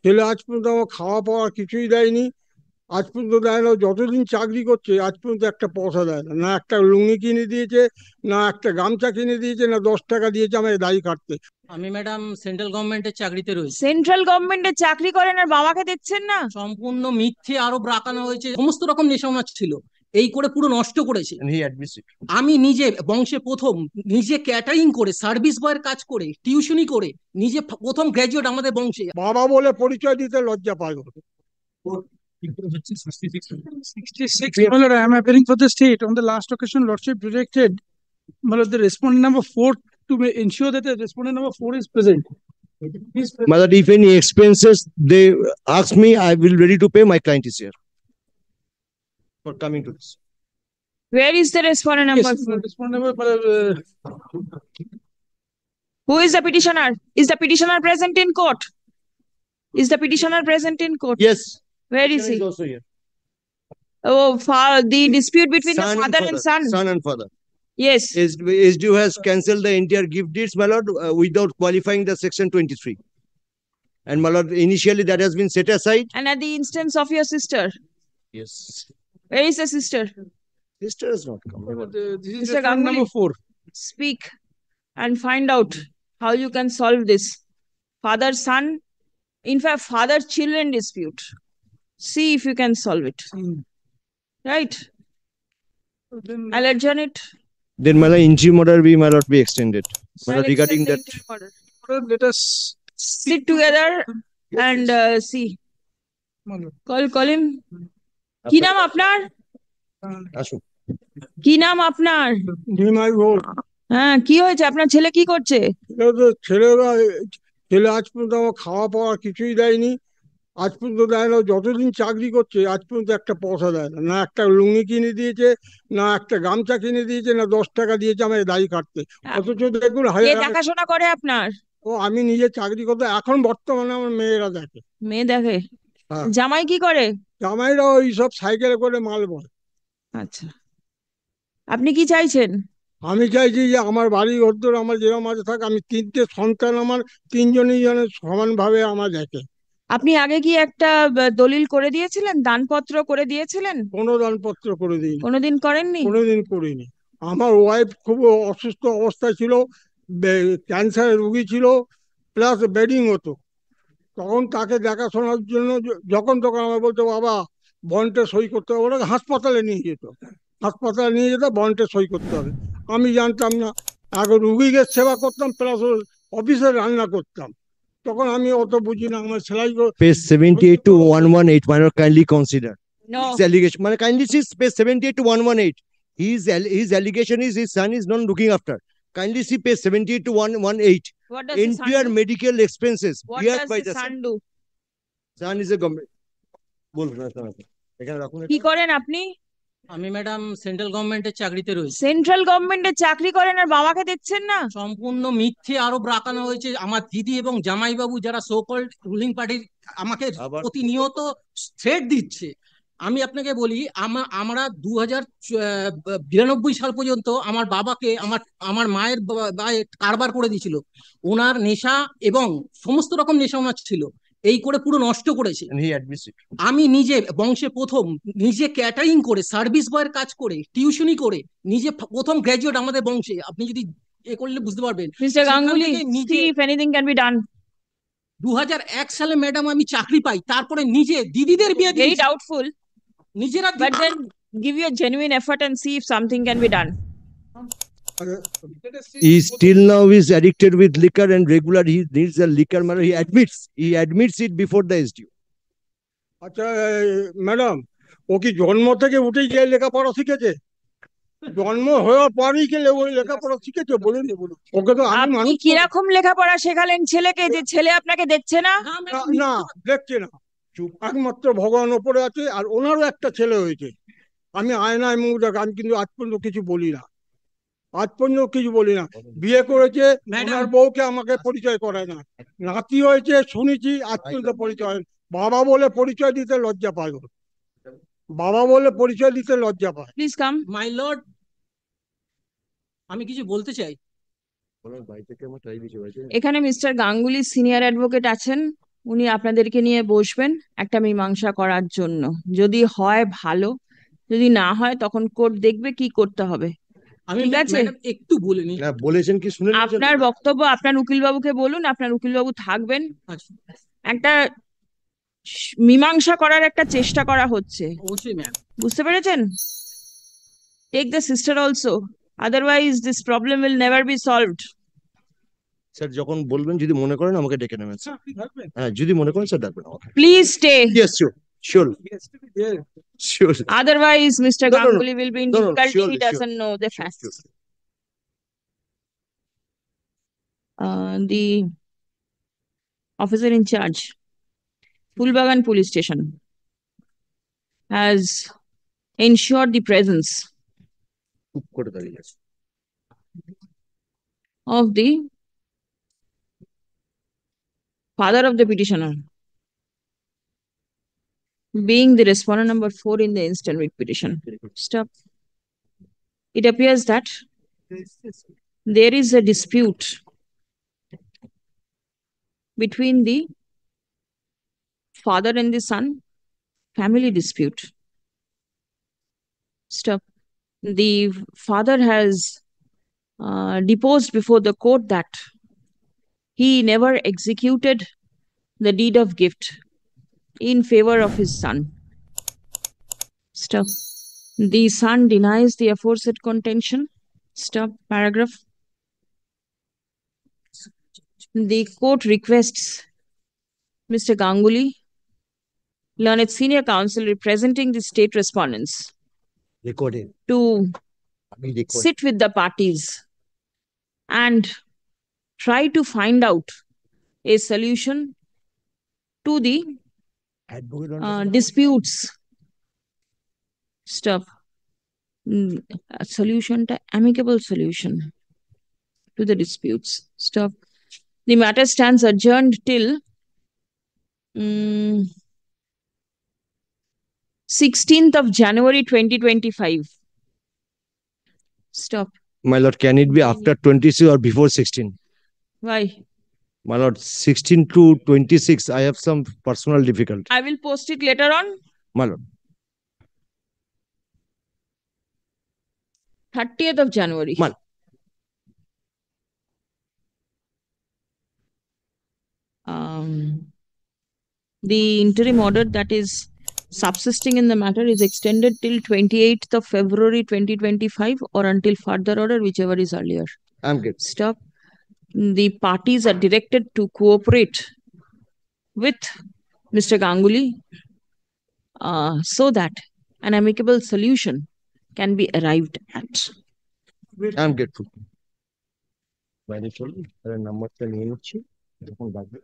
ছেলে আজ পর্যন্ত আমার খাওয়া পাওয়া কিছুই দেয়নি, আজ পর্যন্ত দেয় না। যতদিন চাকরি করছে আজ পর্যন্ত একটা পয়সা দেয় না, না একটা লুঙ্গি কিনে দিয়েছে, না একটা গামছা কিনে দিয়েছে, না 10 টাকা দিয়েছে আমাকে দাড়ি কাটতে। আমি ম্যাডাম সেন্ট্রাল গভর্নমেন্টের চাকরিতে রয়েছি। সেন্ট্রাল গভর্নমেন্টে চাকরি করেন আর বাবাকে দেখছেন না? সম্পূর্ণ মিথ্যে আরোপ রাখানো হয়েছে, সমস্ত রকম নেশামাছ ছিল, এই করে পুরো নষ্ট করেছে। And he admits it. আমি নিজে বংশে প্রথম, নিজে ক্যাটারিং করে, সার্ভিস বয়ের কাজ করে, টিউশনি করে, নিজে প্রথম গ্র্যাজুয়েট আমাদের বংশে। বাবা বলে পরিচয় দিতে লজ্জা পায়। 66, my lord, I am appearing for the state. On the last occasion, Lordship directed, my lord, the respondent number 4 to ensure that the respondent number 4 is present. Please, My lord, if any expenses they ask me, I will ready to pay. My client is here for coming to this. Where is the respondent number yes, 4? respondent number, Who is the petitioner? Is the petitioner present in court? Is the petitioner present in court? Yes. Where is He he? is also here. Oh, the dispute between the father and son. Son and father. Yes. SDU has cancelled the entire gift deeds, my lord, without qualifying the section 23. And my lord, initially that has been set aside. And at the instance of your sister. Yes. Where is the sister? Sister has not come. this is Mr. respondent number Ganguly. 4. Speak and find out how you can solve this father son, in fact father children dispute. See if you can solve it. Right? Then, I'll adjourn it. Then my lord, interim order be, my lord, be extended. My I'll lord, regarding extend the that. interim order. let us Sit together and see. my lord. Call him. কি নাম আপনার? Ashok. কি নাম আপনার? নিমাই ঘোষ। হ্যাঁ, কি হয়েছে? আপনার ছেলে কি করছে? ছেলে আজ পর্যন্ত আমার খাওয়া পাওয়া কিছুই দেয়নি, আজ পর্যন্ত দেয় না। যতদিন চাকরি করছে আজ পর্যন্ত একটা পয়সা দেয় না, না একটা লুঙ্গি কিনে দিয়েছে, না একটা গামছা কিনে দিয়েছে, না 10 টাকা দিয়েছে আমাকে দাড়ি কাটতে। অথচ দেখুন কে দেখাশোনা করে আপনার? ও আমি নিজে চাকরি করতে, এখন বর্তমানে আমার মেয়েরা দেখে। মেয়ে দেখে? হ্যাঁ। জামাই কি করে? জামাইরা ওই সব সাইকেলে করে মাল বয়। আচ্ছা, আপনি কি চাইছেন? আমি চাইছি যে আমার বাড়ি ঘর আমার যেরকম আছে থাক, আমি 3টে সন্তান, আমার 3জনই যেন সমানভাবে আমার দেখে। আপনি আগে কি একটা দলিল করে দিয়েছিলেন, দানপত্র করে দিয়েছিলেন? কোনো দানপত্র করে দিইনি, কোনোদিন করেননি? কোনোদিন করিনি। আমার ওয়াইফ খুব অসুস্থ অবস্থায় ছিল, ক্যান্সারের রুগী ছিল, প্লাস বেডিং হতো। তখন তাকে দেখাশোনার জন্য যখন তখন আমার বলতো বাবা বন্ডে সই করতে হবে, ওরা হাসপাতালে নিয়ে যেত, হাসপাতালে নিয়ে যেত, বন্ডে সই করতে হবে। আমি জানতাম না, আগে রুগীকে সেবা করতাম প্লাস অফিসে রান্না করতাম, তখন আমি অত বুঝি না। আমার সেলাই Page 78 to 118, my lord, kindly consider. No. His allegation, my lord, kindly see page 78 to 118. His allegation is his son is not looking after. Kindly see page 78 to 118. What does the son Entire do? medical expenses What bear does by the the son do? son is a government. বলুন না শোনা এখানে রাখুন। কি করেন আপনি? আমি madam central গভর্নমেন্টের চাকরিতে রয়েছি। সেন্ট্রাল গভর্নমেন্টে চাকরি করেন আর বাবাকে দেখছেন না? সম্পূর্ণ মিথ্যে আরোপ রাখানো হয়েছে। আমার দিদি এবং জামাইবাবু যারা সো কল্ড রুলিং পার্টির আমাকে প্রতিনিয়ত থ্রেট দিচ্ছে। আমি আপনাকে বলি, আমরা 2092 সাল পর্যন্ত আমার বাবাকে আমার মায়ের কারবার করে দিয়েছিল। ওনার নেশা এবং সমস্ত রকম নেশা ওনার ছিল, এই করে পুরো নষ্ট করেছে। And he admits it. আমি নিজে বংশে প্রথম, নিজে ক্যাটারিং করে, সার্ভিস বয়ের কাজ করে, টিউশনি করে, নিজে প্রথম গ্র্যাজুয়েট আমাদের বংশে। আপনি যদি এ করলে বুঝতে পারবেন। Mr. Ganguly, see if anything can be done. 2001 সালে ম্যাডাম আমি চাকরি পাই, তারপরে নিজে দিদিদের বিয়ে Very দিয়েছি doubtful, নিজেরা। but then give your genuine effort and see if something can be done. He still now is addicted with liquor and regular he needs a liquor. He admits it before the SDU. আচ্ছা madam, ও কি জন্ম থেকে উঠে গিয়ে লেখাপড়া শিখেছে? জন্ম হওয়ার পরই কি ওই লেখাপড়া শিখেছে? বলুন ওকে তো আমি আপনি মানুষ কিরকম লেখাপড়া শেখালেন ছেলেকে যে ছেলে আপনাকে দেখছে না? না দেখছে না, একমাত্র ভগবান ওপরে আছে। আর ওনারও একটা ছেলে হয়েছে, আমি আয়নায় মুখ দেখ, আমি কিন্তু আজ পর্যন্ত কিছু বলি না, আজ পর্যন্ত কিছু বলি না। বিয়ে করেছে, ওনার বউকে আমাকে পরিচয় করায় না। নাতি হয়েছে শুনেছি, আজ পর্যন্ত পরিচয়। বাবা বলে পরিচয় দিতে লজ্জা পায়, বাবা বলে পরিচয় দিতে লজ্জা পায়। Please come. মাই লর্ড, আমি কিছু বলতে চাই। এখানে মিস্টার গাঙ্গুলি সিনিয়র অ্যাডভোকেট আছেন, উনি আপনাদেরকে নিয়ে বসবেন একটা মীমাংসা করার জন্য। যদি হয় ভালো, যদি না হয় তখন কোর্ট দেখবে কি করতে হবে। আমি ঠিক আছে? ম্যাডাম একটু বলে নিই। না বলেছেন কি শুনে নিয়েছেন? আপনার বক্তব্য আপনার উকিলবাবুকে বলুন, আপনার উকিলবাবু থাকবেন। আচ্ছা, একটা মীমাংসা করার একটা চেষ্টা করা হচ্ছে, অবশ্যই ম্যাম। বুঝতে পেরেছেন? Take the sister also, otherwise this problem will never be solved. Sir যখন বলবেন যদি মনে করেন আমাকে ডেকে নেবেন স্যার। হ্যাঁ যদি মনে করেন স্যার ডাকবেন আমাকে। Please stay. Yes, sure, sure, sure. Otherwise, Mr. No, no, no. Ganguly will be in No, no, difficulty. surely, He doesn't know the Sure, facts. sure. The officer in charge, Pulbagan Police Station, has ensured the presence খুব করে দাঁড়িয়ে আছে। of the father of the petitioner, being the respondent number 4 in the instant writ petition. Stop. It appears that there is a dispute between the father and the son, family dispute. Stop. The father has deposed before the court that he never executed the deed of gift in favor of his son. Stop. The son denies the aforesaid contention. Stop. Paragraph. The court requests Mr. Ganguly, learned senior counsel representing the state respondents, Recording. to আমি record. sit with the parties and try to find out a solution to the Advocate on disputes. Stop. A solution, amicable solution to the disputes. Stop. The matter stands adjourned till 16th of January 2025. Stop. My lord, can it be after 26 or before 16? Why? My lord, 16 to 26, I have some personal difficulty. I will post it later on. My lord, 30th of January. Man. The interim order that is subsisting in the matter is extended till 28th of February 2025 or until further order, whichever is earlier. I'm good. Stop. The parties are directed to cooperate with Mr. Ganguly so that an amicable solution can be arrived at. I'm grateful. বাইরে চলুন, তাহলে নাম্বারটা নিয়ে নিচ্ছি, যখন ডাকবে।